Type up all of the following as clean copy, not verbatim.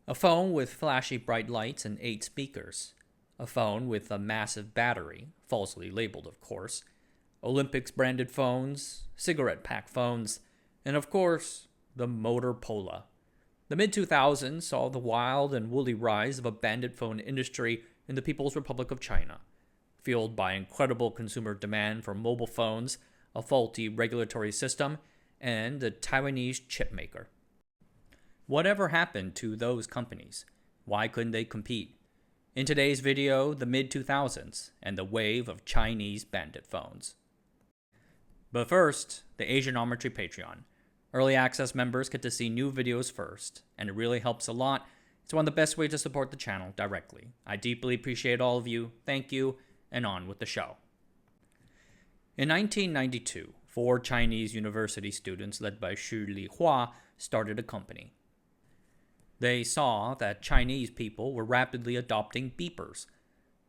A phone with flashy bright lights and 8 speakers. A phone with a massive battery, falsely labeled of course. Olympics branded phones, cigarette pack phones, and of course, the Motorola. The mid-2000s saw the wild and woolly rise of a bandit phone industry in the People's Republic of China, fueled by incredible consumer demand for mobile phones, a faulty regulatory system, and a Taiwanese chipmaker. Whatever happened to those companies? Why couldn't they compete? In today's video, the mid-2000s and the wave of Chinese bandit phones. But first, the Asianometry Patreon. Early access members get to see new videos first, and it really helps a lot. It's one of the best ways to support the channel directly. I deeply appreciate all of you. Thank you, and on with the show. In 1992, 4 Chinese university students led by Xu Lihua started a company. They saw that Chinese people were rapidly adopting beepers,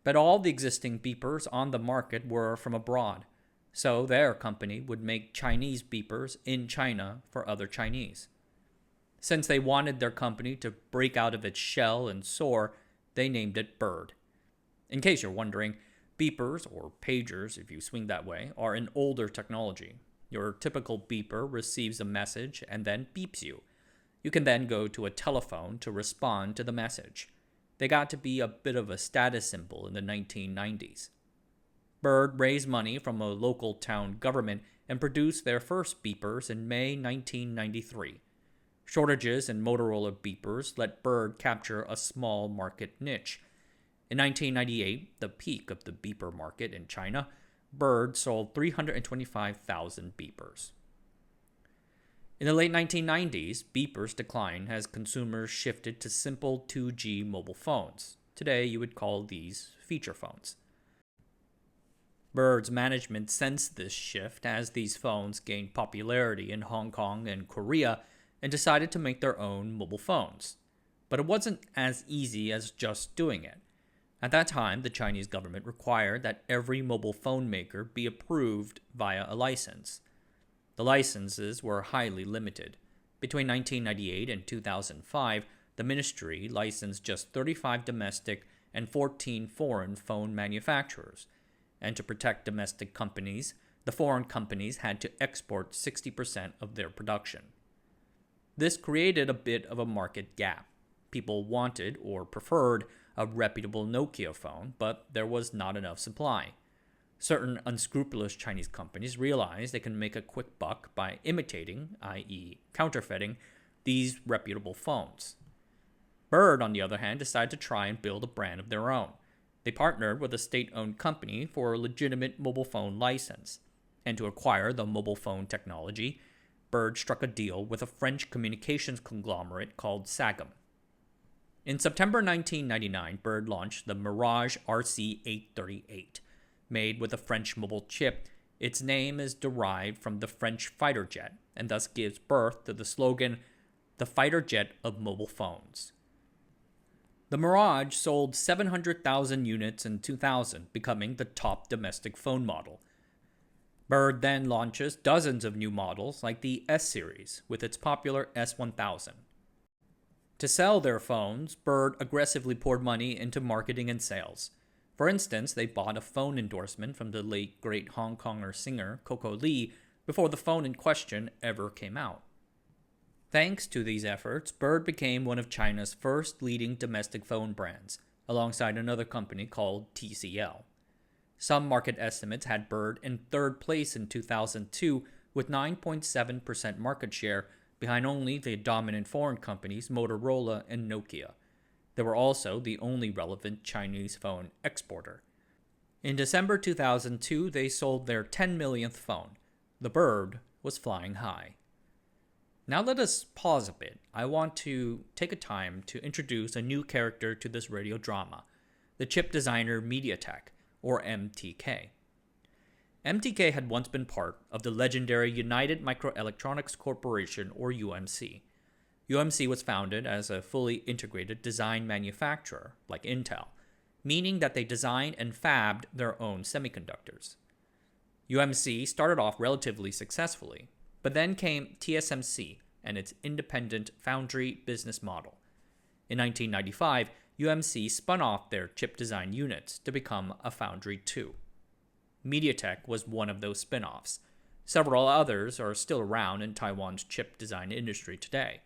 but all the existing beepers on the market were from abroad, so their company would make Chinese beepers in China for other Chinese. Since they wanted their company to break out of its shell and soar, they named it Bird. In case you're wondering, beepers, or pagers if you swing that way, are an older technology. Your typical beeper receives a message and then beeps you. You can then go to a telephone to respond to the message. They got to be a bit of a status symbol in the 1990s. Bird raised money from a local town government and produced their first beepers in May 1993. Shortages in Motorola beepers let Bird capture a small market niche. In 1998, the peak of the beeper market in China, Bird sold 325,000 beepers. In the late 1990s, beepers declined as consumers shifted to simple 2G mobile phones. Today, you would call these feature phones. Bird's management sensed this shift as these phones gained popularity in Hong Kong and Korea and decided to make their own mobile phones. But it wasn't as easy as just doing it. At that time, the Chinese government required that every mobile phone maker be approved via a license. The licenses were highly limited. Between 1998 and 2005, the ministry licensed just 35 domestic and 14 foreign phone manufacturers. And to protect domestic companies, the foreign companies had to export 60% of their production. This created a bit of a market gap. People wanted or preferred a reputable Nokia phone, but there was not enough supply. Certain unscrupulous Chinese companies realized they can make a quick buck by imitating, i.e. counterfeiting, these reputable phones. Bird, on the other hand, decided to try and build a brand of their own. They partnered with a state-owned company for a legitimate mobile phone license. And to acquire the mobile phone technology, Bird struck a deal with a French communications conglomerate called Sagem. In September 1999, Bird launched the Mirage RC838. Made with a French mobile chip, its name is derived from the French fighter jet, and thus gives birth to the slogan, "The fighter jet of mobile phones." The Mirage sold 700,000 units in 2000, becoming the top domestic phone model. Bird then launches dozens of new models like the S-Series with its popular S1000. To sell their phones, Bird aggressively poured money into marketing and sales. For instance, they bought a phone endorsement from the late great Hong Konger singer Coco Lee before the phone in question ever came out. Thanks to these efforts, Bird became one of China's first leading domestic phone brands, alongside another company called TCL. Some market estimates had Bird in third place in 2002 with 9.7% market share, behind only the dominant foreign companies Motorola and Nokia. They were also the only relevant Chinese phone exporter. In December 2002, they sold their 10 millionth phone. The Bird was flying high. Now let us pause a bit. I want to take a time to introduce a new character to this radio drama, the chip designer MediaTek, or MTK. MTK had once been part of the legendary United Microelectronics Corporation, or UMC. UMC was founded as a fully integrated design manufacturer, like Intel, meaning that they designed and fabbed their own semiconductors. UMC started off relatively successfully, but then came TSMC and its independent foundry business model. In 1995, UMC spun off their chip design units to become a foundry too. MediaTek was one of those spin-offs. Several others are still around in Taiwan's chip design industry today.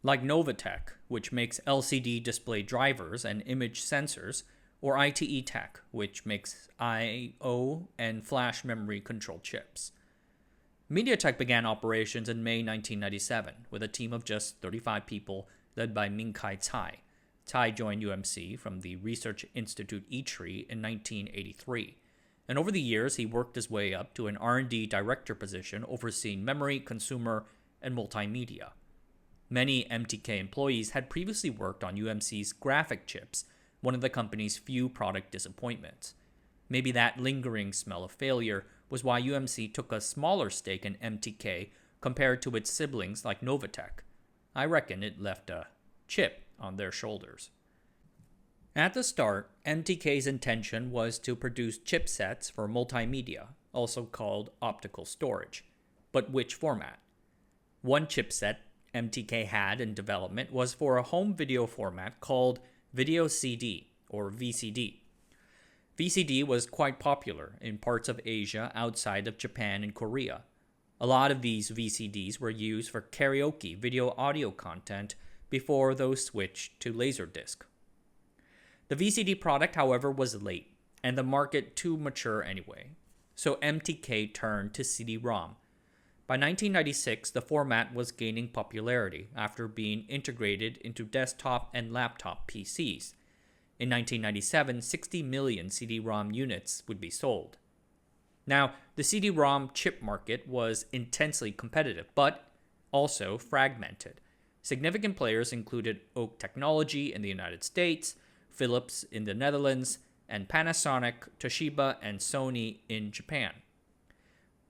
Like Novatech, which makes LCD display drivers and image sensors, or ITE Tech, which makes I/O and flash memory control chips. MediaTek began operations in May 1997 with a team of just 35 people led by Ming-Kai Tsai. Tsai joined UMC from the Research Institute eTree in 1983, and over the years he worked his way up to an R&D director position overseeing memory, consumer, and multimedia. Many MTK employees had previously worked on UMC's graphic chips, one of the company's few product disappointments. Maybe that lingering smell of failure was why UMC took a smaller stake in MTK compared to its siblings like Novatech. I reckon it left a chip on their shoulders. At the start, MTK's intention was to produce chipsets for multimedia, also called optical storage. But which format? One chipset MTK had in development was for a home video format called Video CD, or VCD. VCD was quite popular in parts of Asia outside of Japan and Korea. A lot of these VCDs were used for karaoke video audio content before those switched to Laserdisc. The VCD product, however, was late, and the market too mature anyway, so MTK turned to CD-ROM. By 1996, the format was gaining popularity after being integrated into desktop and laptop PCs. In 1997, 60 million CD-ROM units would be sold. Now, the CD-ROM chip market was intensely competitive, but also fragmented. Significant players included Oak Technology in the United States, Philips in the Netherlands, and Panasonic, Toshiba, and Sony in Japan.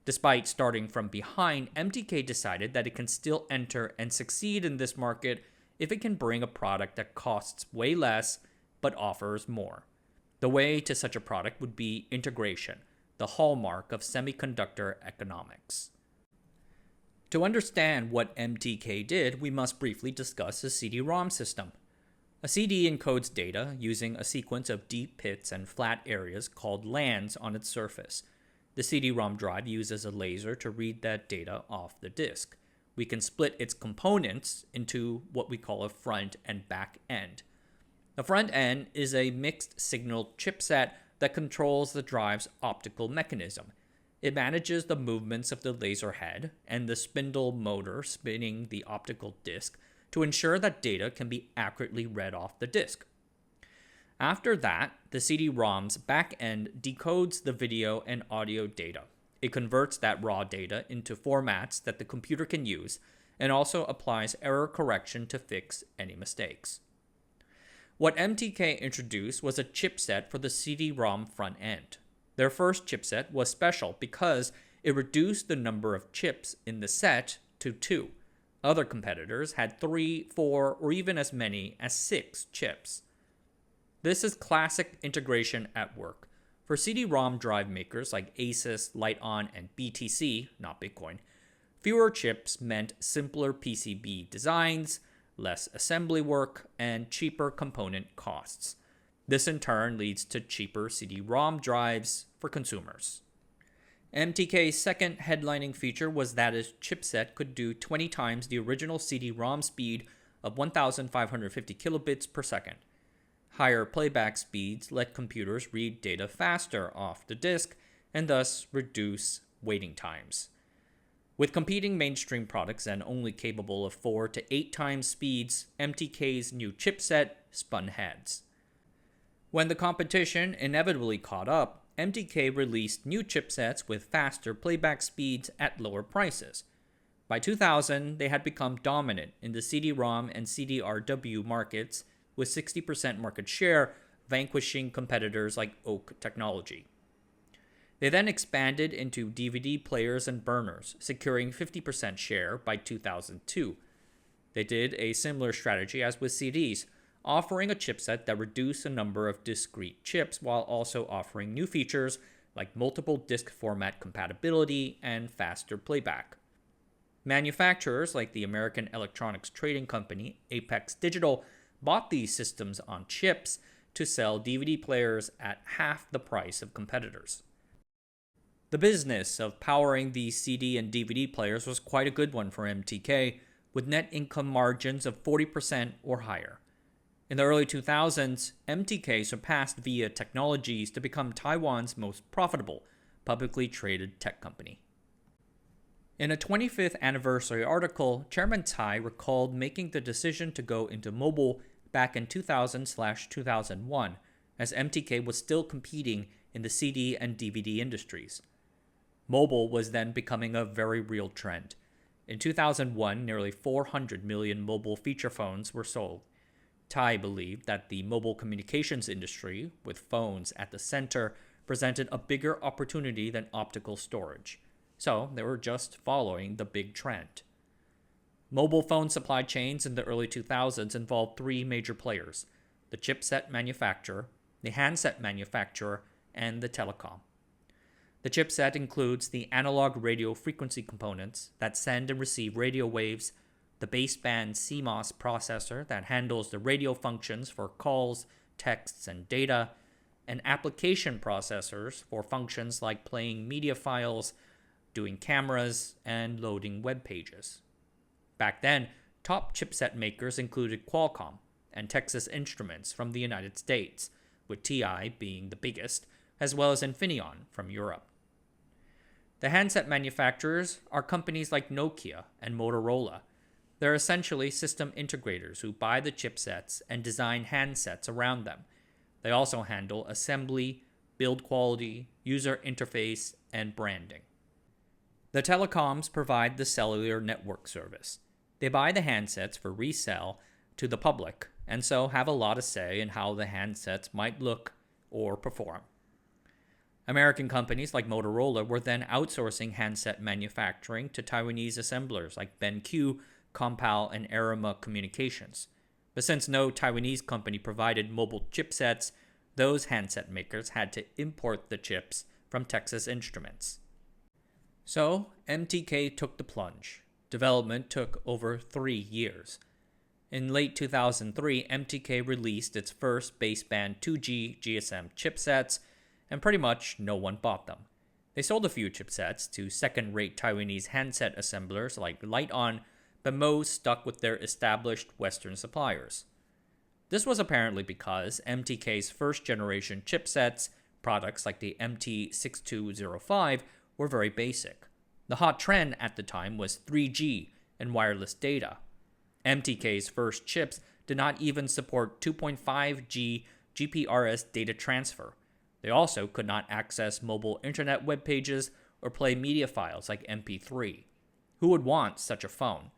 Despite starting from behind, MTK decided that it can still enter and succeed in this market if it can bring a product that costs way less but offers more. The way to such a product would be integration, the hallmark of semiconductor economics. To understand what MTK did, we must briefly discuss a CD-ROM system. A CD encodes data using a sequence of deep pits and flat areas called lands on its surface. The CD-ROM drive uses a laser to read that data off the disk. We can split its components into what we call a front and back end. The front end is a mixed signal chipset that controls the drive's optical mechanism. It manages the movements of the laser head and the spindle motor spinning the optical disc to ensure that data can be accurately read off the disk. After that, the CD-ROM's back end decodes the video and audio data. It converts that raw data into formats that the computer can use and also applies error correction to fix any mistakes. What MTK introduced was a chipset for the CD-ROM front end. Their first chipset was special because it reduced the number of chips in the set to 2. Other competitors had 3, 4, or even as many as 6 chips. This is classic integration at work. For CD-ROM drive makers like Asus, Lite-On, and BTC, not Bitcoin, fewer chips meant simpler PCB designs, less assembly work, and cheaper component costs. This in turn leads to cheaper CD-ROM drives for consumers. MTK's second headlining feature was that its chipset could do 20 times the original CD-ROM speed of 1,550 kilobits per second. Higher playback speeds let computers read data faster off the disk and thus reduce waiting times. With competing mainstream products and only capable of 4 to 8 times speeds, MTK's new chipset spun heads. When the competition inevitably caught up, MTK released new chipsets with faster playback speeds at lower prices. By 2000, they had become dominant in the CD-ROM and CDRW markets with 60% market share, vanquishing competitors like Oak Technology. They then expanded into DVD players and burners, securing 50% share by 2002. They did a similar strategy as with CDs, offering a chipset that reduced the number of discrete chips while also offering new features like multiple disk format compatibility and faster playback. Manufacturers like the American Electronics Trading Company, Apex Digital, bought these systems on chips to sell DVD players at half the price of competitors. The business of powering these CD and DVD players was quite a good one for MTK, with net income margins of 40% or higher. In the early 2000s, MTK surpassed VIA Technologies to become Taiwan's most profitable publicly traded tech company. In a 25th anniversary article, Chairman Tsai recalled making the decision to go into mobile back in 2000/2001, as MTK was still competing in the CD and DVD industries. Mobile was then becoming a very real trend. In 2001, nearly 400 million mobile feature phones were sold. Tai believed that the mobile communications industry, with phones at the center, presented a bigger opportunity than optical storage. So they were just following the big trend. Mobile phone supply chains in the early 2000s involved three major players: the chipset manufacturer, the handset manufacturer, and the telecom. The chipset includes the analog radio frequency components that send and receive radio waves, the baseband CMOS processor that handles the radio functions for calls, texts, and data, and application processors for functions like playing media files, doing cameras, and loading web pages. Back then, top chipset makers included Qualcomm and Texas Instruments from the United States, with TI being the biggest, as well as Infineon from Europe. The handset manufacturers are companies like Nokia and Motorola. They're essentially system integrators who buy the chipsets and design handsets around them. They also handle assembly, build quality, user interface, and branding. The telecoms provide the cellular network service. They buy the handsets for resale to the public, and so have a lot of say in how the handsets might look or perform. American companies like Motorola were then outsourcing handset manufacturing to Taiwanese assemblers like BenQ, Compal, and Arima Communications. But since no Taiwanese company provided mobile chipsets, those handset makers had to import the chips from Texas Instruments. So, MTK took the plunge. Development took over 3 years. In late 2003, MTK released its first baseband 2G GSM chipsets, and pretty much no one bought them. They sold a few chipsets to second-rate Taiwanese handset assemblers like Lite-On, but most stuck with their established Western suppliers. This was apparently because MTK's first-generation chipsets, products like the MT6205, were very basic. The hot trend at the time was 3G and wireless data. MTK's first chips did not even support 2.5G GPRS data transfer. They also could not access mobile internet web pages or play media files like MP3. Who would want such a phone?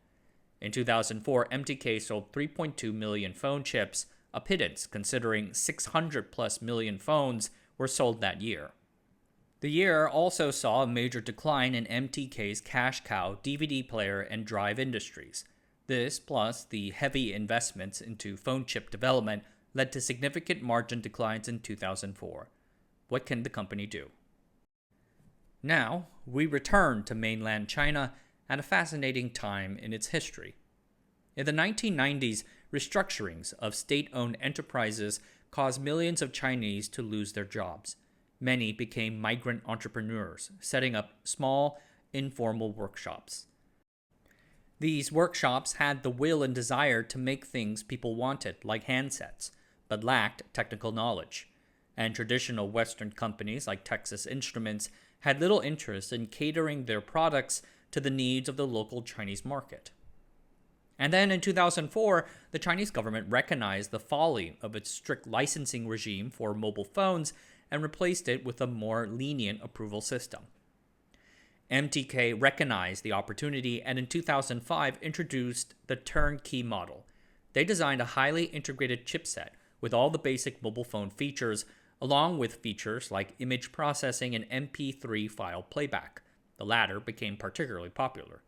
In 2004, MTK sold 3.2 million phone chips, a pittance considering 600 plus million phones were sold that year. The year also saw a major decline in MTK's cash cow DVD player and drive industries. This, plus the heavy investments into phone chip development, led to significant margin declines in 2004. What can the company do? Now, we return to mainland China at a fascinating time in its history. In the 1990s, restructurings of state-owned enterprises caused millions of Chinese to lose their jobs. Many became migrant entrepreneurs, setting up small, informal workshops. These workshops had the will and desire to make things people wanted, like handsets, but lacked technical knowledge. And traditional Western companies like Texas Instruments had little interest in catering their products to the needs of the local Chinese market. And then in 2004, the Chinese government recognized the folly of its strict licensing regime for mobile phones and replaced it with a more lenient approval system. MTK recognized the opportunity and in 2005 introduced the turnkey model. They designed a highly integrated chipset with all the basic mobile phone features, along with features like image processing and MP3 file playback. The latter became particularly popular.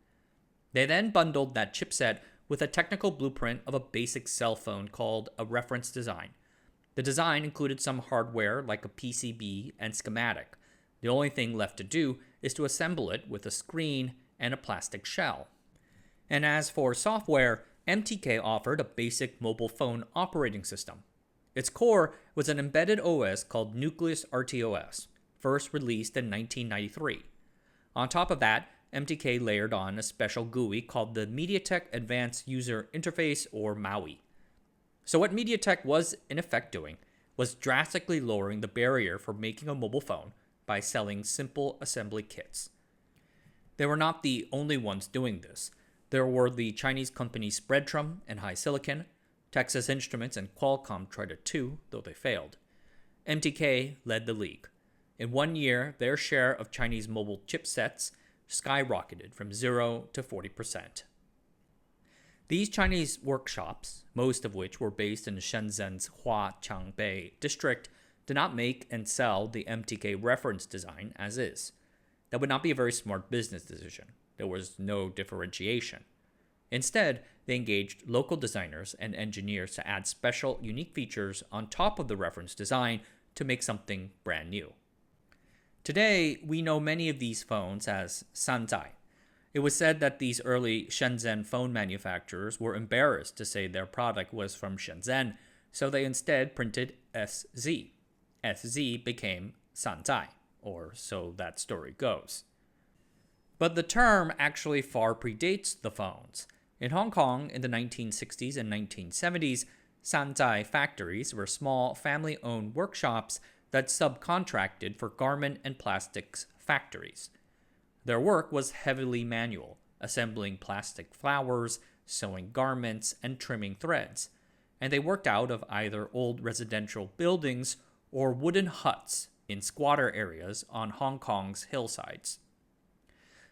They then bundled that chipset with a technical blueprint of a basic cell phone called a reference design. The design included some hardware like a PCB and schematic. The only thing left to do is to assemble it with a screen and a plastic shell. And as for software, MTK offered a basic mobile phone operating system. Its core was an embedded OS called Nucleus RTOS, first released in 1993. On top of that, MTK layered on a special GUI called the MediaTek Advanced User Interface, or MAUI. So what MediaTek was in effect doing was drastically lowering the barrier for making a mobile phone by selling simple assembly kits. They were not the only ones doing this. There were the Chinese companies Spreadtrum and HiSilicon. Texas Instruments and Qualcomm tried it too, though they failed. MTK led the league. In 1 year, their share of Chinese mobile chipsets skyrocketed from 0 to 40%. These Chinese workshops, most of which were based in Shenzhen's Huaqiangbei district, did not make and sell the MTK reference design as is. That would not be a very smart business decision. There was no differentiation. Instead, they engaged local designers and engineers to add special, unique features on top of the reference design to make something brand new. Today, we know many of these phones as Shanzhai. It was said that these early Shenzhen phone manufacturers were embarrassed to say their product was from Shenzhen, so they instead printed SZ. SZ became Shanzhai, or so that story goes. But the term actually far predates the phones. In Hong Kong in the 1960s and 1970s, Shanzhai factories were small family-owned workshops that subcontracted for garment and plastics factories. Their work was heavily manual, assembling plastic flowers, sewing garments, and trimming threads, and they worked out of either old residential buildings or wooden huts in squatter areas on Hong Kong's hillsides.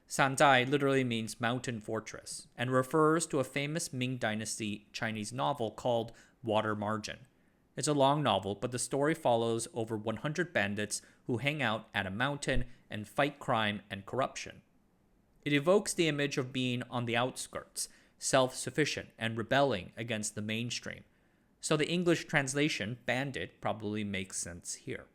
Shanzhai literally means mountain fortress and refers to a famous Ming Dynasty Chinese novel called Water Margin. It's a long novel, but the story follows over 100 bandits who hang out at a mountain and fight crime and corruption. It evokes the image of being on the outskirts, self-sufficient and rebelling against the mainstream. So the English translation, Bandit, probably makes sense here.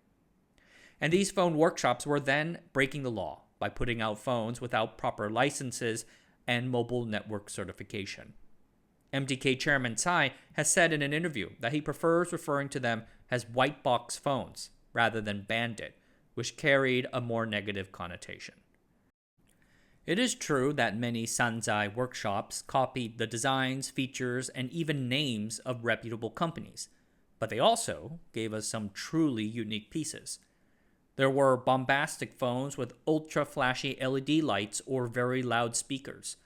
And these phone workshops were then breaking the law by putting out phones without proper licenses and mobile network certification. MTK Chairman Tsai has said in an interview that he prefers referring to them as white box phones rather than Bandit, which carried a more negative connotation. It is true that many Shanzhai workshops copied the designs, features, and even names of reputable companies, but they also gave us some truly unique pieces. There were bombastic phones with ultra-flashy LED lights or very loud speakers.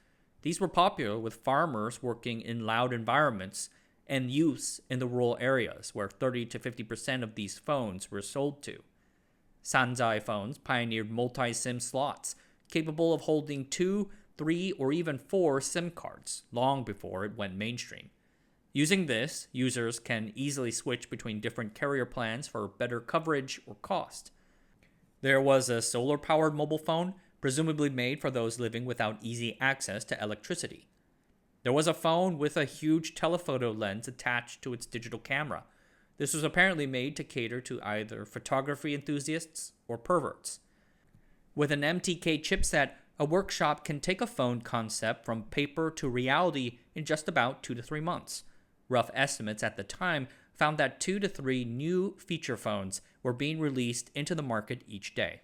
These were popular with farmers working in loud environments and youths in the rural areas where 30 to 50% of these phones were sold to. Shanzhai phones pioneered multi-SIM slots, capable of holding 2, 3, or even 4 SIM cards, long before it went mainstream. Using this, users can easily switch between different carrier plans for better coverage or cost. There was a solar-powered mobile phone, presumably made for those living without easy access to electricity. There was a phone with a huge telephoto lens attached to its digital camera. This was apparently made to cater to either photography enthusiasts or perverts. With an MTK chipset, a workshop can take a phone concept from paper to reality in just about 2 to 3 months. Rough estimates at the time found that 2 to 3 new feature phones were being released into the market each day.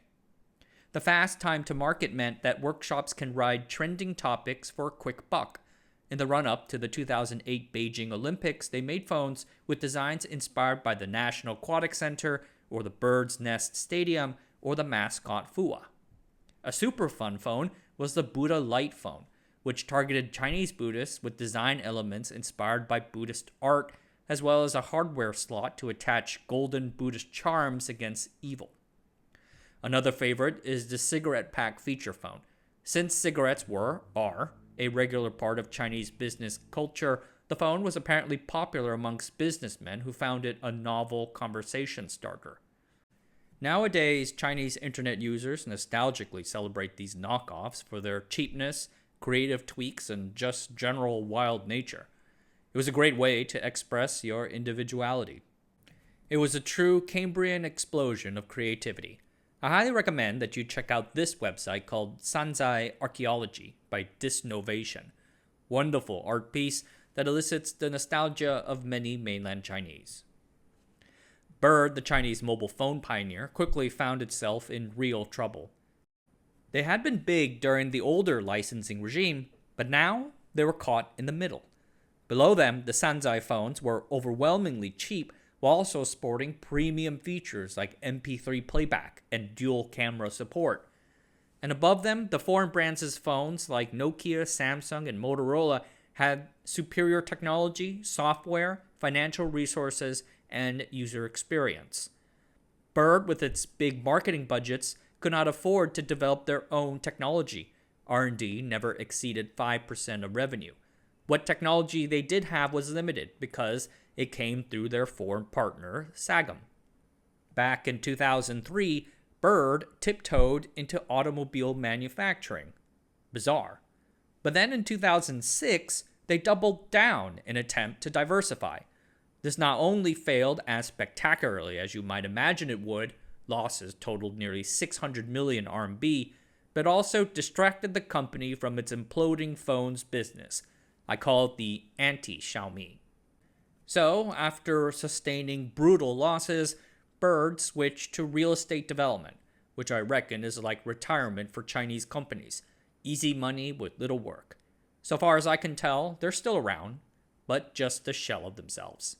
The fast time to market meant that workshops can ride trending topics for a quick buck. In the run-up to the 2008 Beijing Olympics, they made phones with designs inspired by the National Aquatic Center or the Bird's Nest Stadium or the mascot Fua. A super fun phone was the Buddha Light phone, which targeted Chinese Buddhists with design elements inspired by Buddhist art, as well as a hardware slot to attach golden Buddhist charms against evil. Another favorite is the cigarette pack feature phone. Since cigarettes are a regular part of Chinese business culture, the phone was apparently popular amongst businessmen who found it a novel conversation starter. Nowadays, Chinese internet users nostalgically celebrate these knockoffs for their cheapness, creative tweaks, and just general wild nature. It was a great way to express your individuality. It was a true Cambrian explosion of creativity. I highly recommend that you check out this website called Shanzhai Archaeology by Disnovation. Wonderful art piece that elicits the nostalgia of many mainland Chinese. Bird, the Chinese mobile phone pioneer, quickly found itself in real trouble. They had been big during the older licensing regime, but now they were caught in the middle. Below them, the Shanzhai phones were overwhelmingly cheap while also sporting premium features like MP3 playback and dual camera support. And above them, the foreign brands' phones like Nokia, Samsung, and Motorola had superior technology, software, financial resources, and user experience. Bird, with its big marketing budgets, could not afford to develop their own technology. R&D never exceeded 5% of revenue. What technology they did have was limited because it came through their foreign partner, Sagam. Back in 2003, Bird tiptoed into automobile manufacturing. Bizarre. But then in 2006, they doubled down in an attempt to diversify. This not only failed as spectacularly as you might imagine it would, losses totaled nearly 600 million RMB, but also distracted the company from its imploding phones business. I call it the anti-Xiaomi. So, after sustaining brutal losses, Bird switched to real estate development, which I reckon is like retirement for Chinese companies. Easy money with little work. So far as I can tell, they're still around, but just the shell of themselves.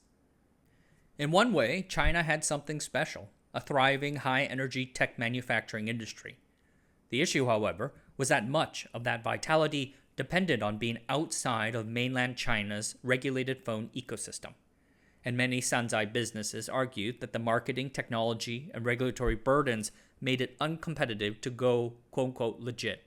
In one way, China had something special, a thriving high-energy tech manufacturing industry. The issue, however, was that much of that vitality depended on being outside of mainland China's regulated phone ecosystem. And many Shanzhai businesses argued that the marketing, technology, and regulatory burdens made it uncompetitive to go quote-unquote legit.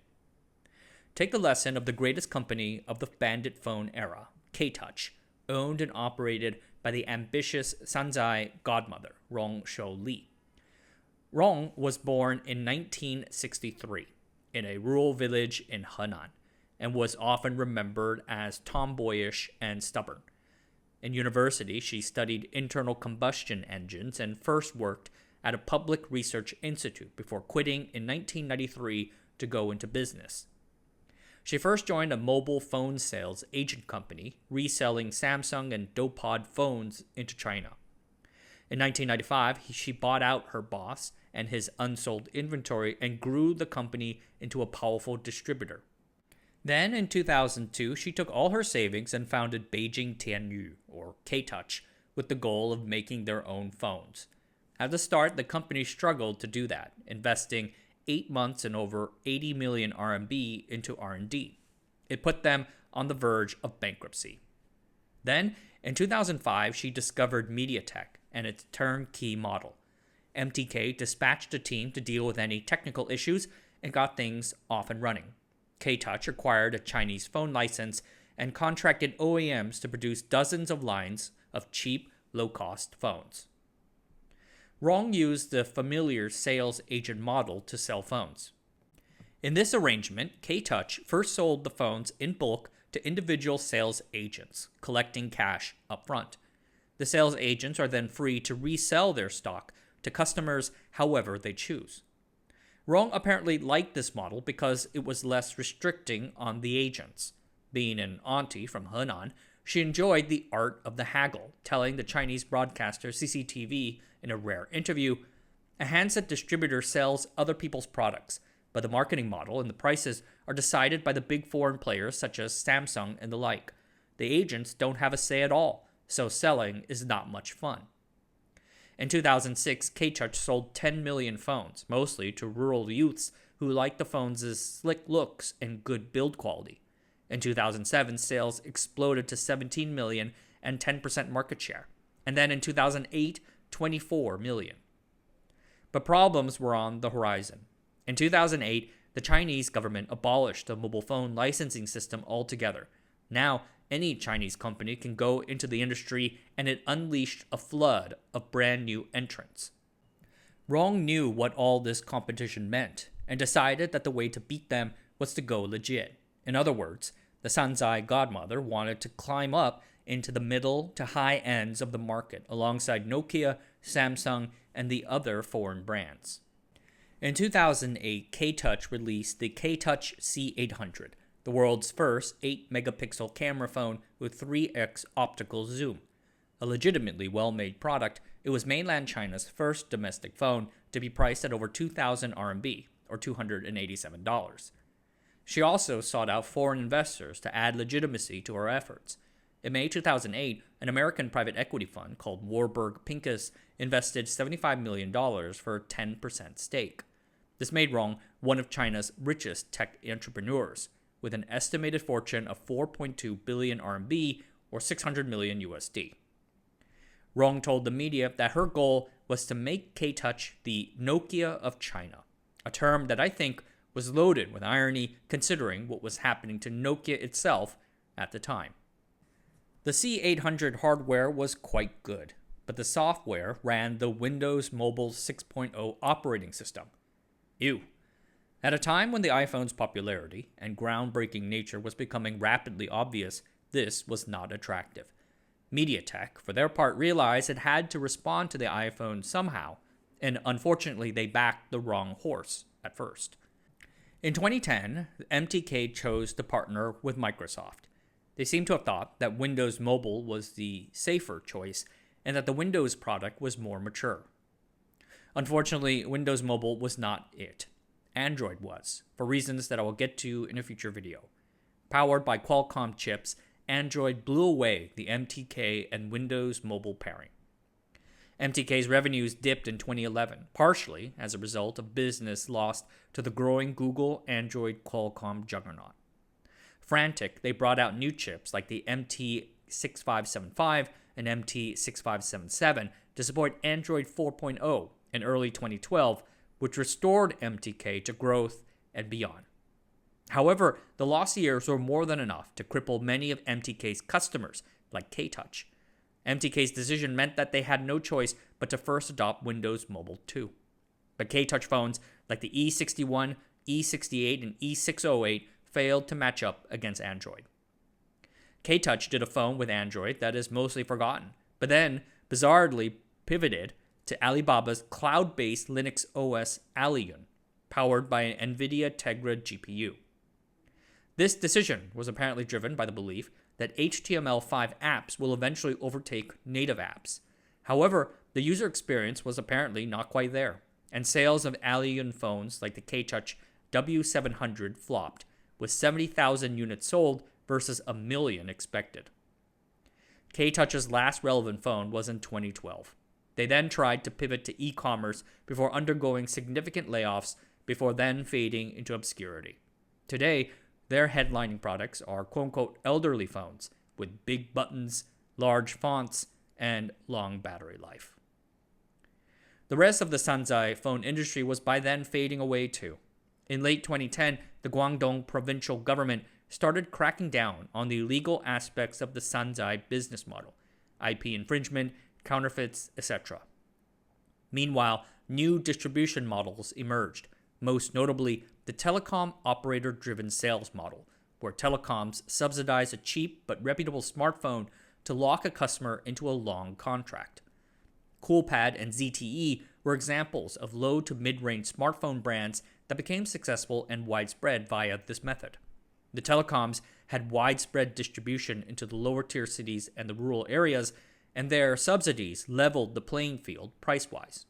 Take the lesson of the greatest company of the Bandit phone era, K-Touch, owned and operated by the ambitious Shanzhai Godmother, Rong Shou-li. Rong was born in 1963 in a rural village in Henan and was often remembered as tomboyish and stubborn. In university, she studied internal combustion engines and first worked at a public research institute before quitting in 1993 to go into business. She first joined a mobile phone sales agent company, reselling Samsung and Dopod phones into China. In 1995, she bought out her boss and his unsold inventory and grew the company into a powerful distributor. Then, in 2002, she took all her savings and founded Beijing Tianyu, or K-Touch, with the goal of making their own phones. At the start, the company struggled to do that, investing 8 months and over 80 million RMB into R&D. It put them on the verge of bankruptcy. Then, in 2005, she discovered MediaTek and its turnkey model. MTK dispatched a team to deal with any technical issues and got things off and running. K-Touch acquired a Chinese phone license and contracted OEMs to produce dozens of lines of cheap, low-cost phones. Rong used the familiar sales agent model to sell phones. In this arrangement, K-Touch first sold the phones in bulk to individual sales agents, collecting cash upfront. The sales agents are then free to resell their stock to customers however they choose. Rong apparently liked this model because it was less restricting on the agents. Being an auntie from Henan, she enjoyed the art of the haggle, telling the Chinese broadcaster CCTV in a rare interview, "A handset distributor sells other people's products, but the marketing model and the prices are decided by the big foreign players such as Samsung and the like. The agents don't have a say at all, so selling is not much fun." In 2006, K-Touch sold 10 million phones, mostly to rural youths who liked the phones' slick looks and good build quality. In 2007, sales exploded to 17 million and 10% market share. And then in 2008, 24 million. But problems were on the horizon. In 2008, the Chinese government abolished the mobile phone licensing system altogether. Now, any Chinese company can go into the industry, and it unleashed a flood of brand new entrants. Rong knew what all this competition meant, and decided that the way to beat them was to go legit. In other words, the Shanzhai Godmother wanted to climb up into the middle to high ends of the market alongside Nokia, Samsung, and the other foreign brands. In 2008, K-Touch released the K-Touch C800, the world's first 8-megapixel camera phone with 3x optical zoom. A legitimately well-made product, it was mainland China's first domestic phone to be priced at over 2,000 RMB, or $287. She also sought out foreign investors to add legitimacy to her efforts. In May 2008, an American private equity fund called Warburg Pincus invested $75 million for a 10% stake. This made Rong one of China's richest tech entrepreneurs, with an estimated fortune of 4.2 billion RMB, or 600 million USD. Rong told the media that her goal was to make K-Touch the Nokia of China, a term that I think was loaded with irony considering what was happening to Nokia itself at the time. The C800 hardware was quite good, but the software ran the Windows Mobile 6.0 operating system. Ew. At a time when the iPhone's popularity and groundbreaking nature was becoming rapidly obvious, this was not attractive. MediaTek, for their part, realized it had to respond to the iPhone somehow, and unfortunately they backed the wrong horse at first. In 2010, MTK chose to partner with Microsoft. They seem to have thought that Windows Mobile was the safer choice and that the Windows product was more mature. Unfortunately, Windows Mobile was not it. Android was, for reasons that I will get to in a future video. Powered by Qualcomm chips, Android blew away the MTK and Windows Mobile pairing. MTK's revenues dipped in 2011, partially as a result of business lost to the growing Google Android Qualcomm juggernaut. Frantic, they brought out new chips like the MT6575 and MT6577 to support Android 4.0 in early 2012, which restored MTK to growth and beyond. However, the lost years were more than enough to cripple many of MTK's customers, like K-Touch. MTK's decision meant that they had no choice but to first adopt Windows Mobile 2. But K-Touch phones like the E61, E68, and E608 failed to match up against Android. K-Touch did a phone with Android that is mostly forgotten, but then bizarrely pivoted to Alibaba's cloud-based Linux OS Allium, powered by an NVIDIA Tegra GPU. This decision was apparently driven by the belief that HTML5 apps will eventually overtake native apps. However, the user experience was apparently not quite there, and sales of Allium phones like the K-Touch W700 flopped, with 70,000 units sold versus 1 million expected. K-Touch's last relevant phone was in 2012. They then tried to pivot to e-commerce before undergoing significant layoffs before then fading into obscurity. Today, their headlining products are quote-unquote elderly phones with big buttons, large fonts, and long battery life. The rest of the Shanzhai phone industry was by then fading away too. In late 2010, the Guangdong provincial government started cracking down on the illegal aspects of the Shanzhai business model, IP infringement, counterfeits, etc. Meanwhile, new distribution models emerged, most notably the telecom operator-driven sales model, where telecoms subsidize a cheap but reputable smartphone to lock a customer into a long contract. Coolpad and ZTE were examples of low to mid-range smartphone brands that became successful and widespread via this method. The telecoms had widespread distribution into the lower-tier cities and the rural areas, and their subsidies leveled the playing field price-wise.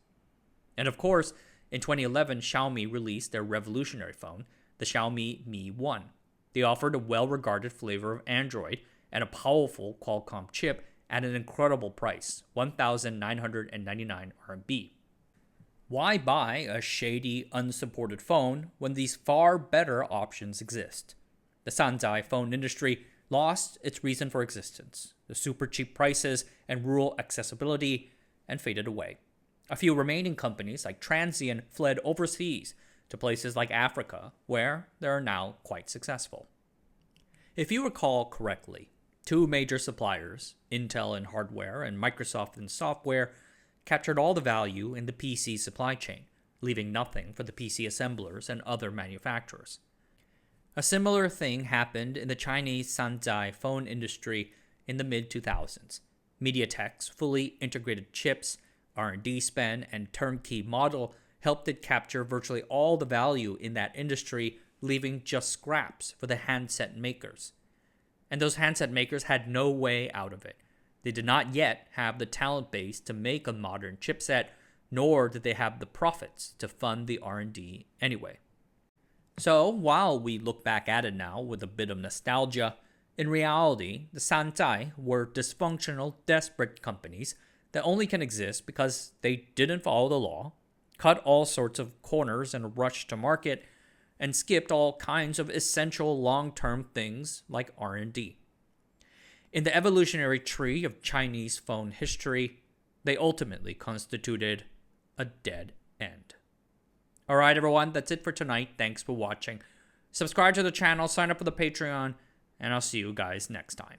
And of course, in 2011, Xiaomi released their revolutionary phone, the Xiaomi Mi 1. They offered a well-regarded flavor of Android and a powerful Qualcomm chip at an incredible price, 1,999 RMB. Why buy a shady, unsupported phone when these far better options exist? The Shanzhai phone industry lost its reason for existence, the super cheap prices and rural accessibility, and faded away. A few remaining companies like Transsion fled overseas to places like Africa, where they are now quite successful. If you recall correctly, two major suppliers, Intel in hardware and Microsoft in software, captured all the value in the PC supply chain, leaving nothing for the PC assemblers and other manufacturers. A similar thing happened in the Chinese Shanzhai phone industry in the mid-2000s. MediaTek's fully integrated chips, R&D spend, and turnkey model helped it capture virtually all the value in that industry leaving just scraps for the handset makers. And those handset makers had no way out of it. They did not yet have the talent base to make a modern chipset, nor did they have the profits to fund the R&D anyway. So, while we look back at it now with a bit of nostalgia, in reality, the Shanzhai were dysfunctional, desperate companies that only can exist because they didn't follow the law, cut all sorts of corners and rushed to market, and skipped all kinds of essential long-term things like R&D. In the evolutionary tree of Chinese phone history, they ultimately constituted a dead end. Alright everyone, that's it for tonight. Thanks for watching. Subscribe to the channel, sign up for the Patreon, and I'll see you guys next time.